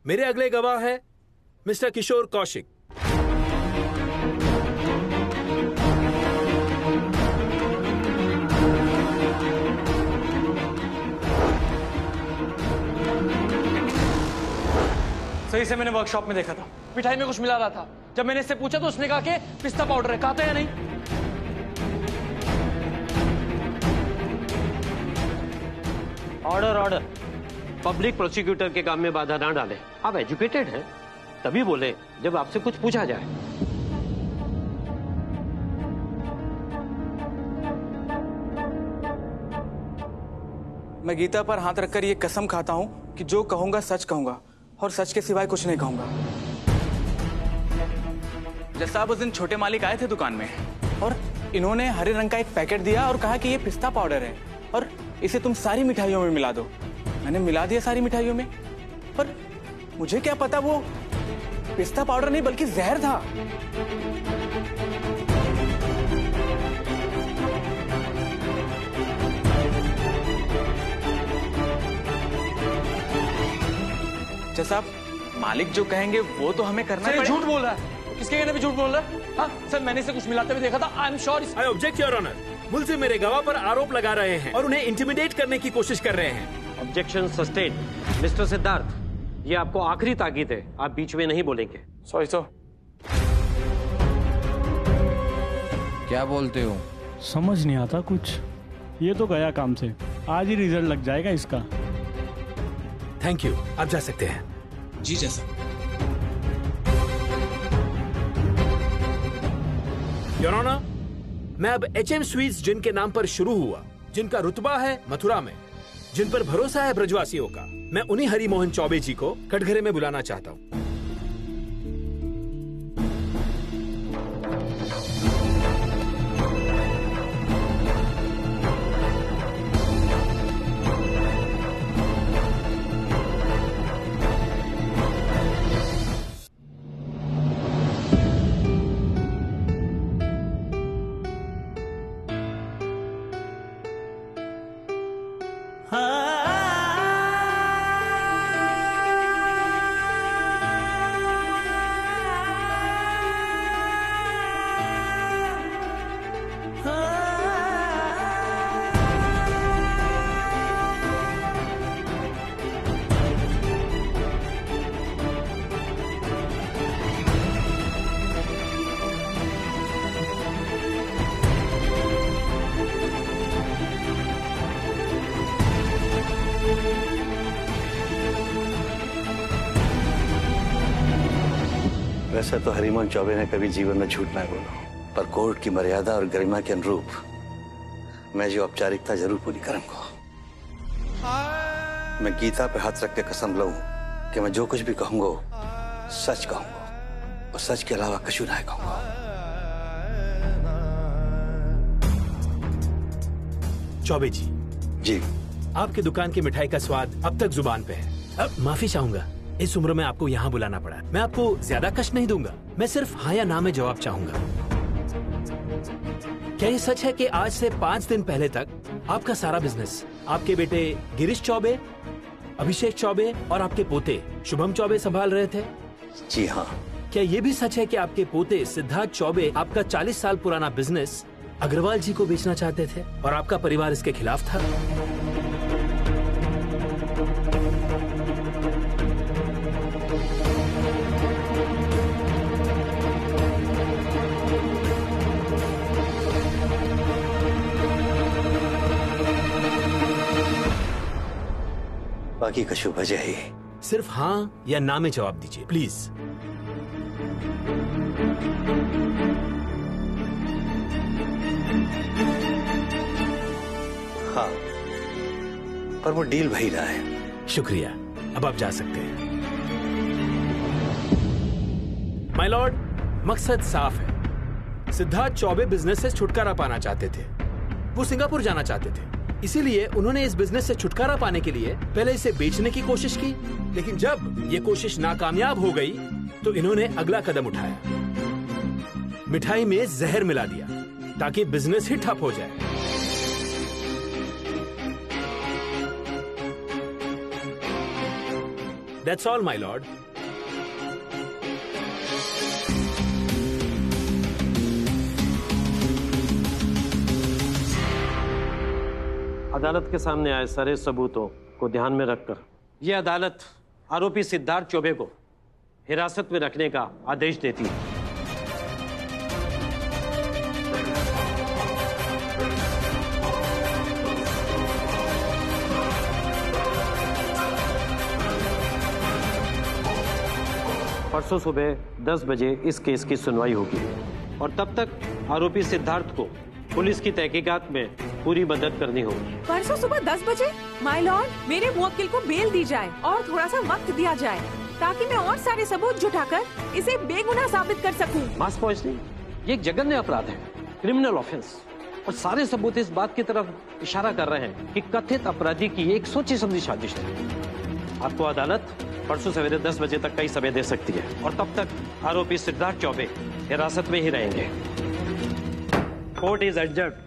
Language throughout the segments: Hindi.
मेरे अगले गवाह है मिस्टर किशोर कौशिक। सही से मैंने वर्कशॉप में देखा था, मिठाई में कुछ मिला रहा था। जब मैंने इससे पूछा तो उसने कहा कि पिस्ता पाउडर है। कहा था या नहीं? Order order. पब्लिक प्रोसिक्यूटर के काम में बाधा ना डालें। आप एजुकेटेड हैं, तभी बोले जब आपसे कुछ पूछा जाए। मैं गीता पर हाथ रखकर ये कसम खाता हूं कि जो कहूंगा सच कहूंगा और सच के सिवाय कुछ नहीं कहूंगा। जज साहब, उस दिन छोटे मालिक आए थे दुकान में और इन्होंने हरे रंग का एक पैकेट दिया और कहा कि ये पिस्ता पाउडर है और इसे तुम सारी मिठाइयों में मिला दो। मैंने मिला दिया सारी मिठाइयों में, पर मुझे क्या पता वो पिस्ता पाउडर नहीं बल्कि जहर था। जज साहब, मालिक जो कहेंगे वो तो हमें करना सर, पड़ेगा। झूठ बोल रहा है। किसके कहने पे झूठ बोल रहा है? हाँ सर, मैंने इसे कुछ मिलाते हुए देखा था। I am sure. I object your honour. मुलजिम मेरे गवाह पर आरोप लगा रहे हैं और उन्हें इंटिमिडेट करने की कोशिश कर रहे हैं। Objection sustain. मिस्टर सिद्धार्थ, ये आपको आखिरी ताकीद है, आप बीच में नहीं बोलेंगे। Sorry sir. क्या बोलते हो? समझ नहीं आता कुछ। ये तो गया काम से, आज ही रिजल्ट लग जाएगा इसका। थैंक यू, आप जा सकते हैं। जी जैसा। योर ऑनर, मैं अब HM स्वीट्स जिनके नाम पर शुरू हुआ, जिनका रुतबा है मथुरा में, जिन पर भरोसा है ब्रजवासियों का, मैं उन्हीं हरि मोहन चौबे जी को कटघरे में बुलाना चाहता हूँ। वैसे तो हरिमोहन चौबे ने कभी जीवन में झूठ नहीं बोला, पर कोर्ट की मर्यादा और गरिमा के अनुरूप मैं जो औपचारिकता जरूर पूरी करूंगा। मैं गीता पे हाथ रख के कसम लूं कि मैं जो कुछ भी कहूंगा सच कहूंगा और सच के अलावा कुछ नहीं कहूंगा। चौबे जी, जी। आपकी दुकान की मिठाई का स्वाद अब तक जुबान पे है। अब माफी चाहूंगा, इस उम्र में आपको यहाँ बुलाना पड़ा। मैं आपको ज्यादा कष्ट नहीं दूंगा, मैं सिर्फ हाँ या ना में जवाब चाहूंगा। क्या ये सच है कि आज से 5 दिन पहले तक आपका सारा बिजनेस आपके बेटे गिरीश चौबे, अभिषेक चौबे और आपके पोते शुभम चौबे संभाल रहे थे? जी हाँ। क्या ये भी सच है कि आपके पोते सिद्धार्थ चौबे आपका 40 साल पुराना बिजनेस अग्रवाल जी को बेचना चाहते थे और आपका परिवार इसके खिलाफ था? बाकी का शुभ वजह ही। सिर्फ हाँ या ना में जवाब दीजिए प्लीज। हाँ, पर वो डील वही रहा है। शुक्रिया, अब आप जा सकते हैं। माय लॉर्ड, मकसद साफ है। सिद्धार्थ चौबे बिजनेस से छुटकारा पाना चाहते थे। वो सिंगापुर जाना चाहते थे, इसीलिए उन्होंने इस बिजनेस से छुटकारा पाने के लिए पहले इसे बेचने की कोशिश की, लेकिन जब ये कोशिश नाकामयाब हो गई तो इन्होंने अगला कदम उठाया। मिठाई में जहर मिला दिया ताकि बिजनेस ही ठप हो जाए। That's all my Lord. अदालत के सामने आए सारे सबूतों को ध्यान में रखकर यह अदालत आरोपी सिद्धार्थ चौबे को हिरासत में रखने का आदेश देती है। परसों सुबह 10 बजे इस केस की सुनवाई होगी और तब तक आरोपी सिद्धार्थ को पुलिस की तहकीकात में पूरी मदद करनी होगी। परसों सुबह 10 बजे? माय लॉर्ड, मेरे मुवक्किल को बेल दी जाए और थोड़ा सा वक्त दिया जाए ताकि मैं और सारे सबूत जुटाकर इसे बेगुनाह साबित कर सकूं। मास पॉइजनिंग ये एक जघन्य अपराध है, क्रिमिनल ऑफेंस, और सारे सबूत इस बात की तरफ इशारा कर रहे हैं कि कथित अपराधी की एक सोची समझी साजिश है। आपको अदालत परसों सवेरे 10 बजे तक का ही समय दे सकती है और तब तक आरोपी सिद्धार्थ चौबे हिरासत में ही रहेंगे। Court is adjourned.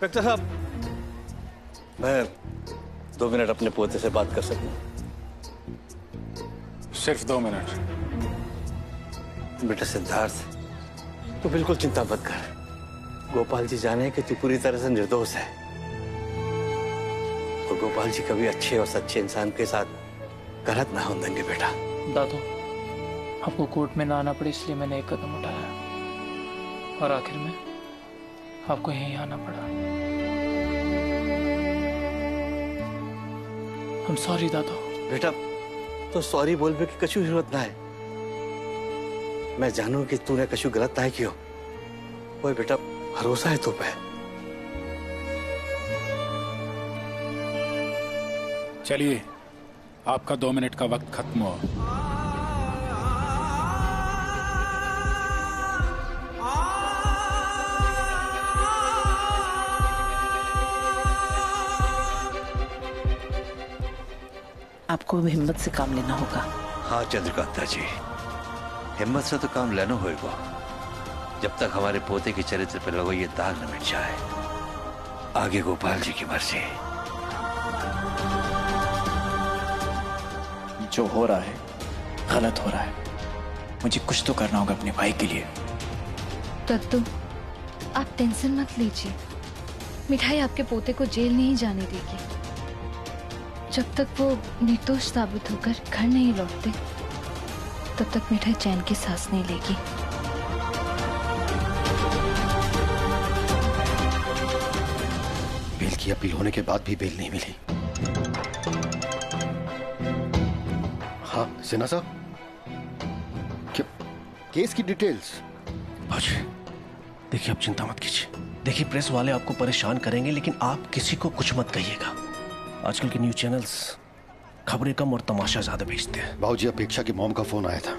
इंस्पेक्टर साहब, मैं 2 मिनट अपने पोते से बात कर सकूं? सिर्फ 2 मिनट। बेटा सिद्धार्थ, तू बिल्कुल चिंता मत कर। गोपाल जी जाने कि तू पूरी तरह से निर्दोष है और गोपाल जी कभी अच्छे और सच्चे इंसान के साथ गलत ना होने देंगे। बेटा दादू, आपको कोर्ट में ना आना पड़े इसलिए मैंने एक कदम उठाया और आखिर में आपको यहीं आना पड़ा। I'm sorry दादू। बेटा तो सॉरी बोलने की कछु जरूरत ना है। मैं जानू कि तूने कछु गलत ना कियो। ओए बेटा, भरोसा है तो पे। चलिए, आपका 2 मिनट का वक्त खत्म हुआ। आपको हिम्मत से काम लेना होगा। हाँ चंद्रकांता जी, हिम्मत से तो काम लेना होगा जब तक हमारे पोते के चरित्र पर लगो ये दाग न मिट जाए। आगे गोपाल जी की मर्जी। जो हो रहा है गलत हो रहा है। मुझे कुछ तो करना होगा अपने भाई के लिए। दत्तू, आप टेंशन मत लीजिए। मिठाई आपके पोते को जेल नहीं जाने देगी। जब तक वो निर्दोष साबित होकर घर नहीं लौटते तब तक मिठाई चैन की सांस नहीं लेगी। बेल की अपील होने के बाद भी बेल नहीं मिली। हाँ सिन्हा साहब, क्या केस की डिटेल्स? भाजी देखिए, आप चिंता मत कीजिए। देखिए, प्रेस वाले आपको परेशान करेंगे लेकिन आप किसी को कुछ मत कहिएगा। आजकल के न्यूज चैनल्स खबरें कम और तमाशा ज्यादा भेजते हैं। बाबूजी, अपेक्षा की मॉम का फोन आया था।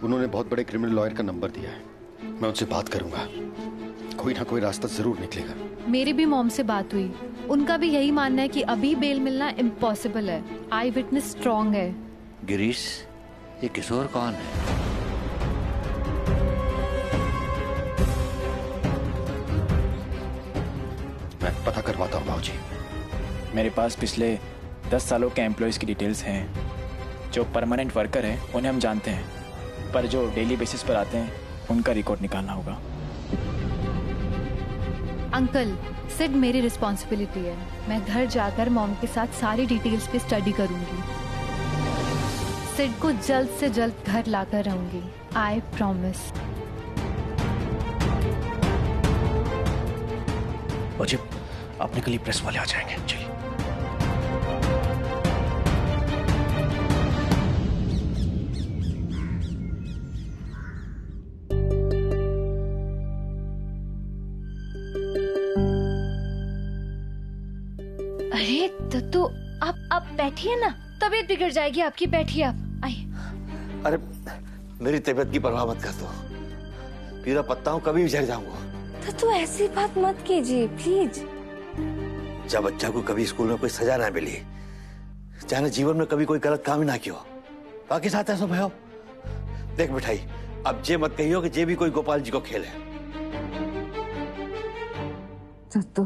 उन्होंने बहुत बड़े क्रिमिनल लॉयर का नंबर दिया है। मैं उनसे बात करूंगा, कोई ना कोई रास्ता जरूर निकलेगा। मेरी भी मॉम से बात हुई, उनका भी यही मानना है कि अभी बेल मिलना इम्पॉसिबल है। आई विटनेस स्ट्रॉन्ग है। गिरीश, ये किशोर कौन है? मैं पता करवाता हूँ बाबूजी। मेरे पास पिछले 10 सालों के एम्प्लॉयज की डिटेल्स हैं। जो परमानेंट वर्कर हैं उन्हें हम जानते हैं, पर जो डेली बेसिस पर आते हैं उनका रिकॉर्ड निकालना होगा। अंकल, सिड मेरी रिस्पॉन्सिबिलिटी है। मैं घर जाकर मॉम के साथ सारी डिटेल्स पे स्टडी करूंगी। सिड को जल्द से जल्द घर लाकर रहूंगी। I promise. अजय, आपने के लिए प्रेस वाले आ जाएंगे। चलिए। अरे आप बैठिए ना, तबीयत बिगड़ जाएगी आपकी। बैठिए आप, आइए। अरे मेरी तबीयत की परवाह मत कर, दो पीरा पत्ता हूँ, कभी भी झड़ जाऊंगा। तो ऐसी बात मत कीजिए प्लीज। जब बच्चा को कभी स्कूल में कोई सजा ना मिली, चाहे जीवन में कभी कोई गलत काम ही ना किया, बाकी साथ ऐसा भयो। देख मिठाई, अब जे मत कहियो कि जे भी कोई गोपाल जी को खेल है। तो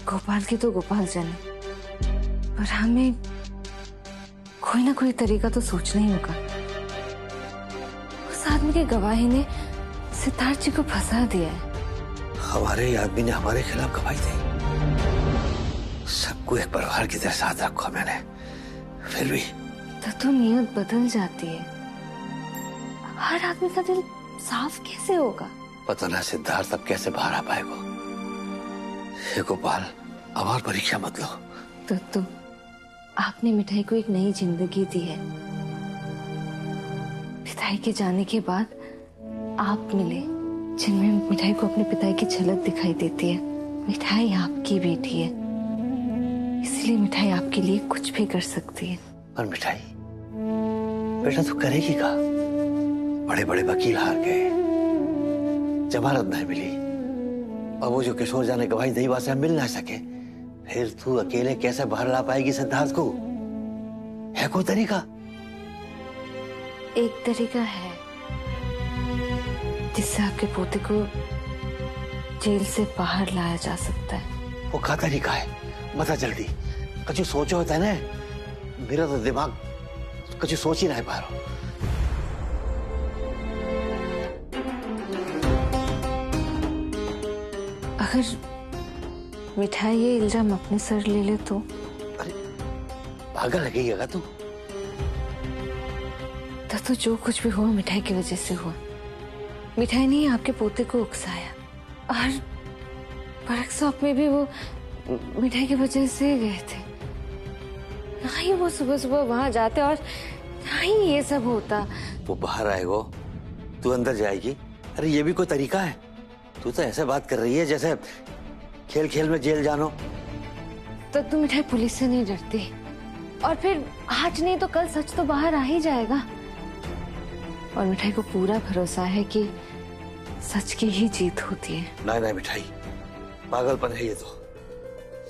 गोपाल की तो गोपाल जाने, पर हमें कोई ना कोई तरीका तो सोचना ही होगा। उस आदमी की गवाही ने सिद्धार्थ जी को फंसा दिया है। हमारे आदमी ने हमारे खिलाफ गवाही दी। सबको एक परिवार की तरह साथ रखा मैंने, फिर भी तो नियत बदल जाती है। हर आदमी का दिल साफ कैसे होगा? पता ना सिद्धार्थ अब कैसे बाहर आ पाएगा। हे गोपाल, आवार परीक्षा मत लो। तो आपने मिठाई को एक नई जिंदगी दी है। पिताई के जाने के बाद आप मिले, जिनमें मिठाई को अपने पिताई की झलक दिखाई देती है। मिठाई आपकी बेटी है, इसलिए मिठाई आपके लिए कुछ भी कर सकती है। और मिठाई बेटा तू करेगी क्या? बड़े बड़े वकील हार गए, जमानत नहीं मिली, और वो जो किशोर जाने गवाही दी वहां से हम मिल ना सके, फिर तू अकेले कैसे बाहर ला पाएगी सिद्धार्थ को? है कोई तरीका? एक तरीका है जिससे आपके पोते को जेल से बाहर लाया जा सकता है। वो क्या तरीका है? बता जल्दी। कछु सोचो होता है ना, मेरा तो दिमाग कछु सोच ही नहीं पा रहा। अगर मिठाई ये इल्जाम अपने सर ले ले तो? अरे पागल लगेगा तू। तो जो कुछ भी हुआ मिठाई की वजह से हुआ। मिठाई ने आपके पोते को उकसाया, और वर्कशॉप में भी वो मिठाई की वजह से गए थे। ना ही वो सुबह सुबह वहां जाते और ना ही ये सब होता। वो बाहर आएगा, तू अंदर जाएगी। अरे ये भी कोई तरीका है? तू तो ऐसे बात कर रही है जैसे खेल खेल में जेल जानो। तो मिठाई पुलिस से नहीं डरती, और फिर आज नहीं तो कल सच तो बाहर आ ही जाएगा। और मिठाई को पूरा भरोसा है कि सच की ही जीत होती है। नहीं मिठाई, पागलपन है ये तो।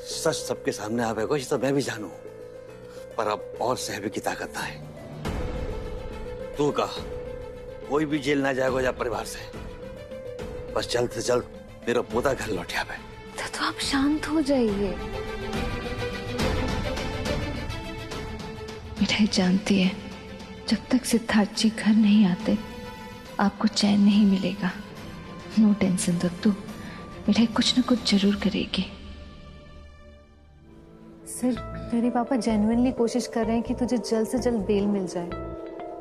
सच सबके सामने आवेगा ये तो मैं भी जानू, पर अब और सहबे की ताकत ना है। तू कहा कोई भी जेल ना जाएगा या परिवार से, बस जल्द से जल्द मेरा पोता घर लौट आवे। तो आप शांत हो जाइए। मिठाई जानती है जब तक सिद्धार्थ जी घर नहीं आते आपको चैन नहीं मिलेगा। नो टेंशन दत्तू, मिठाई कुछ न कुछ जरूर करेगी। सर, तेरे पापा जेन्युइनली कोशिश कर रहे हैं कि तुझे जल्द से जल्द बेल मिल जाए।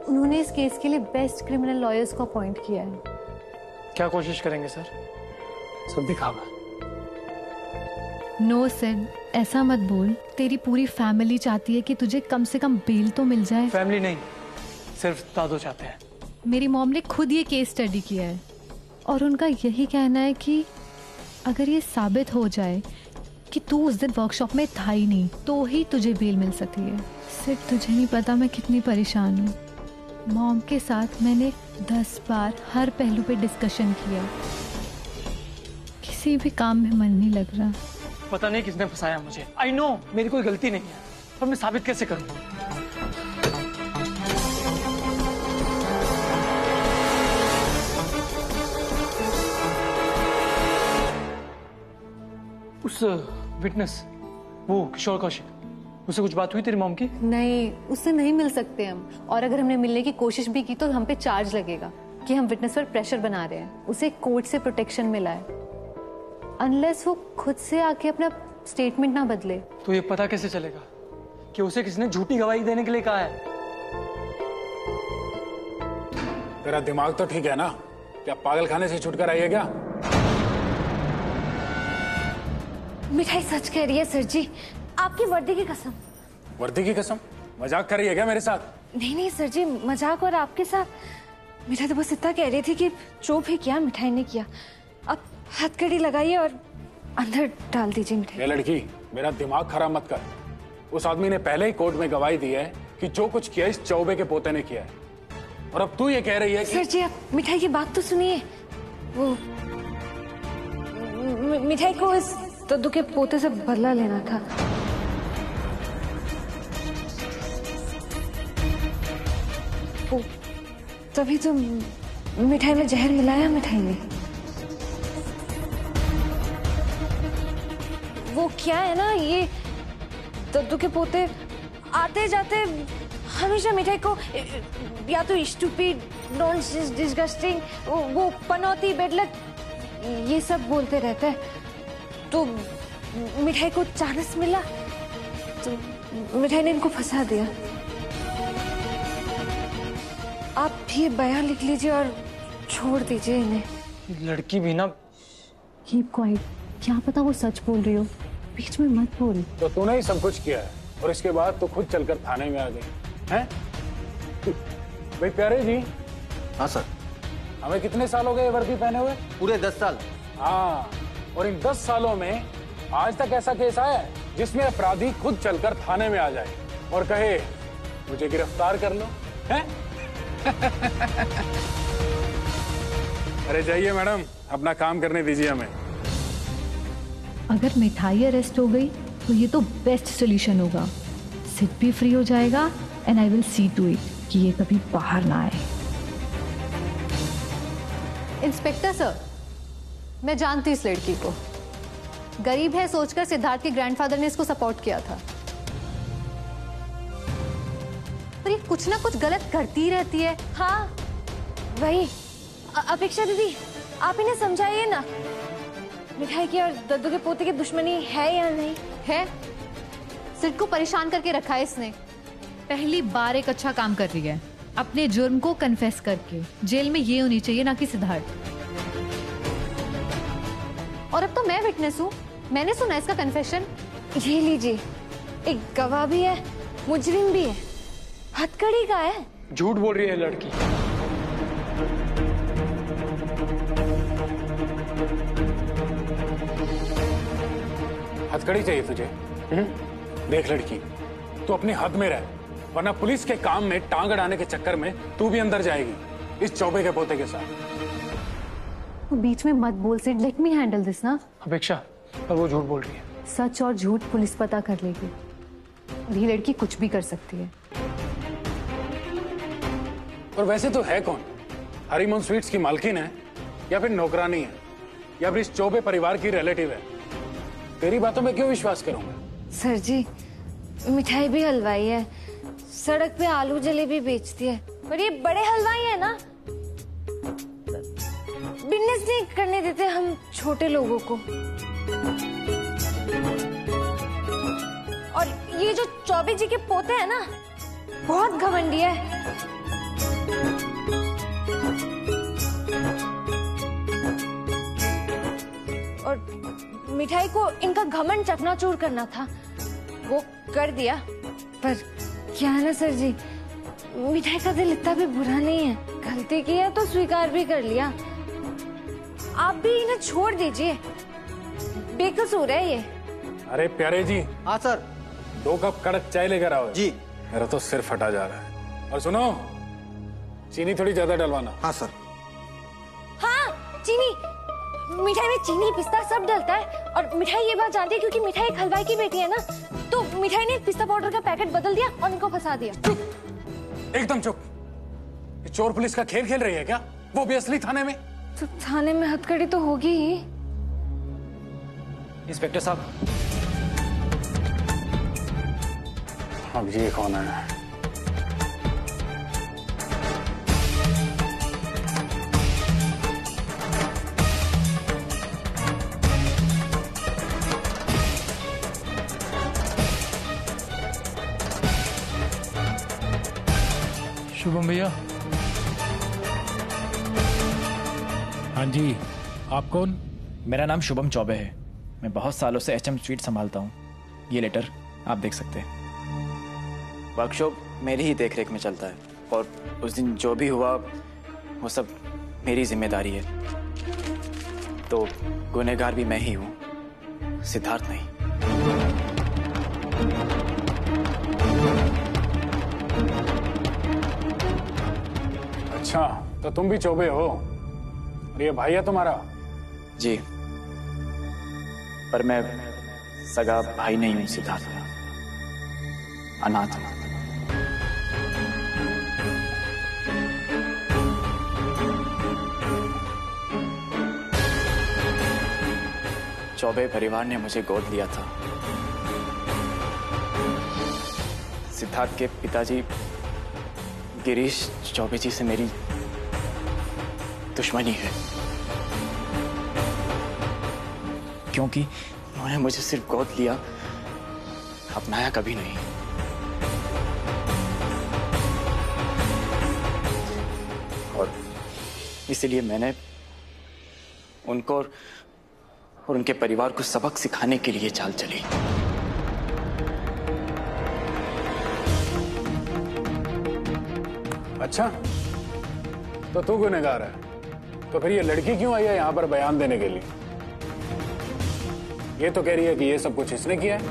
उन्होंने इस केस के लिए बेस्ट क्रिमिनल लॉयर्स को अपॉइंट किया है। क्या कोशिश करेंगे सर? सब दिखावा। नो सिड, ऐसा मत बोल। तेरी पूरी फैमिली चाहती है कि तुझे कम से कम बेल तो मिल जाए। फैमिली नहीं, सिर्फ दादू चाहते हैं। मेरी मॉम ने खुद ये केस स्टडी किया है, और उनका यही कहना है कि अगर ये साबित हो जाए कि तू उस दिन वर्कशॉप में था ही नहीं, तो ही तुझे बेल मिल सकती है। सिर्फ तुझे नहीं पता मैं कितनी परेशान हूँ। मॉम के साथ मैंने 10 बार हर पहलू पे डिस्कशन किया, किसी भी काम में मन नहीं लग रहा। पता नहीं किसने फंसाया मुझे। आई नो मेरी कोई गलती नहीं है, पर मैं साबित कैसे करूँ? उस विटनेस, वो किशोर कौशिक, उससे कुछ बात हुई तेरी मॉम की? नहीं, उससे नहीं मिल सकते हम, और अगर हमने मिलने की कोशिश भी की तो हम पे चार्ज लगेगा कि हम विटनेस पर प्रेशर बना रहे हैं। उसे कोर्ट से प्रोटेक्शन मिला है, अनलेस वो खुद से आके अपना स्टेटमेंट ना बदले। तो ये पता कैसे चलेगा कि उसे किसने झूठी गवाही देने के लिए कहा है? तेरा दिमाग तो ठीक है ना? क्या पागल खाने से छुटकर आई है क्या? मिठाई सच कह रही है सर जी, आपकी वर्दी की कसम। वर्दी की कसम? मजाक कर रही है क्या मेरे साथ? नहीं नहीं सर जी, मजाक और आपके साथ। मिठाई तो बस इतना कह रही थी कि जो भी किया मिठाई ने किया। अब हथकड़ी लगाइए और अंदर डाल दीजिए मिठाई। ये लड़की, मेरा दिमाग खराब मत कर। उस आदमी ने पहले ही कोर्ट में गवाही दी है कि जो कुछ किया इस चौबे के पोते ने किया है। और अब तू ये कह रही है कि सर जी आप मिठाई की बात तो सुनिए। वो मिठाई को इस दद्दू के पोते से बदला लेना था। वो तभी तो मिठाई में जहर मिलाया मिठाई ने। वो क्या है ना, ये दद्दू के पोते आते जाते हमेशा मिठाई को या तो स्टूपिड, नॉनसेंस, डिस्गस्टिंग, वो पनौती, बेडलक, ये सब बोलते रहते हैं। तो मिठाई को चांस मिला तो मिठाई ने इनको फंसा दिया। आप ये बयान लिख लीजिए और छोड़ दीजिए इन्हें। लड़की भी ना। कीप क्वाइट, क्या पता वो सच बोल रही हो, बीच में मत बोल। तो तूने ही सब कुछ किया है और इसके बाद तो खुद चलकर थाने में आ गई हैं? भाई प्यारे जी। हाँ सर। हमें कितने साल हो गए वर्दी पहने हुए? पूरे 10 साल। हाँ, और इन 10 सालों में आज तक ऐसा केस आया है जिसमें अपराधी खुद चलकर थाने में आ जाए और कहे मुझे गिरफ्तार कर लो, हैं? अरे जाइए मैडम, अपना काम करने दीजिए हमें। अगर मिठाई अरेस्ट हो गई तो ये तो बेस्ट सोल्यूशन होगा। सिड भी फ्री हो जाएगा and I will see to it कि ये कभी बाहर ना आए। इंस्पेक्टर सर, मैं जानती इस लड़की को। गरीब है सोचकर सिद्धार्थ के ग्रैंडफादर ने इसको सपोर्ट किया था, पर ये कुछ ना कुछ गलत करती रहती है। हाँ वही। अपेक्षा दीदी आप इन्हें समझाइए ना, मिठाई की और दद्दू के पोते की दुश्मनी है या नहीं है? सिड को परेशान करके रखा है इसने। पहली बार एक अच्छा काम कर रही है, अपने जुर्म को कन्फेस करके। जेल में ये होनी चाहिए, ना कि सिद्धार्थ। और अब तो मैं विटनेस हूँ, मैंने सुना इसका कन्फेशन। ये लीजिए, एक गवाह भी है, मुजरिम भी है, हथकड़ी का है। झूठ बोल रही है लड़की। हथकड़ी चाहिए तुझे? देख लड़की, तू अपनी हद में रह, वरना पुलिस के काम में टांग अड़ाने के चक्कर में तू भी अंदर जाएगी इस चौबे के पोते के साथ। बीच में मत बोल Sid, let me handle this ना। अपेक्षा, पर वो झूठ बोल रही है। सच और झूठ पुलिस पता कर लेगी और ये लड़की कुछ भी कर सकती है। और वैसे तो है कौन? हरीमोन स्वीट्स की मालकिन है या फिर नौकरानी है या फिर इस चौबे परिवार की रिलेटिव है? तेरी बातों में क्यों विश्वास करूंगा? सर जी, मिठाई भी हलवाई है, सड़क पे आलू जलेबी बेचती है, पर ये बड़े हलवाई है ना, बिजनेस नहीं करने देते हम छोटे लोगों को। और ये जो चौबे जी के पोते हैं ना, बहुत घमंडी है। और मिठाई को इनका घमंड चकनाचूर करना था, वो कर दिया। पर क्या है ना सर जी, मिठाई का दिल इतना भी बुरा नहीं है, गलती की है तो स्वीकार भी कर लिया। आप भी इन्हें छोड़ दीजिए, बेकसूर है ये। अरे प्यारे जी। हाँ सर। 2 कप कड़क चाय लेकर आओ जी। मेरा तो सिर फटा जा रहा है। और सुनो, चीनी थोड़ी ज्यादा डलवाना। हाँ सर। हाँ चीनी, मिठाई में चीनी पिस्ता सब डलता है। और मिठाई ये बात जानती है क्योंकि मिठाई एक हलवाई की बेटी है ना, तो मिठाई ने पिस्ता पाउडर का पैकेट बदल दिया और उनको फंसा दिया। चुप, एकदम चुप। ये चोर पुलिस का खेल खेल रही है क्या? वो भी असली थाने में? तो थाने में हथकड़ी तो होगी ही। इंस्पेक्टर साहब। अब ये कौन है? शुभम भैया। हाँ जी, आप कौन? मेरा नाम शुभम चौबे है, मैं बहुत सालों से एचएम स्वीट संभालता हूँ। ये लेटर आप देख सकते हैं। वर्कशॉप मेरी ही देखरेख में चलता है और उस दिन जो भी हुआ वो सब मेरी जिम्मेदारी है, तो गुनहगार भी मैं ही हूँ, सिद्धार्थ नहीं। अच्छा, तो तुम भी चौबे हो और ये भाई है तुम्हारा? जी, पर मैं सगा भाई नहीं हूं सिद्धार्थ, अनाथ हूं। चौबे परिवार ने मुझे गोद लिया था। सिद्धार्थ के पिताजी गिरीश चौबे जी से मेरी दुश्मनी है, क्योंकि उन्होंने मुझे सिर्फ गोद लिया, अपनाया कभी नहीं। और इसलिए मैंने उनको और उनके परिवार को सबक सिखाने के लिए चाल चली। अच्छा, तो तू गुनहगार है, तो फिर ये लड़की क्यों आई है यहाँ पर बयान देने के लिए? ये तो कह रही है कि ये सब कुछ इसने किया है।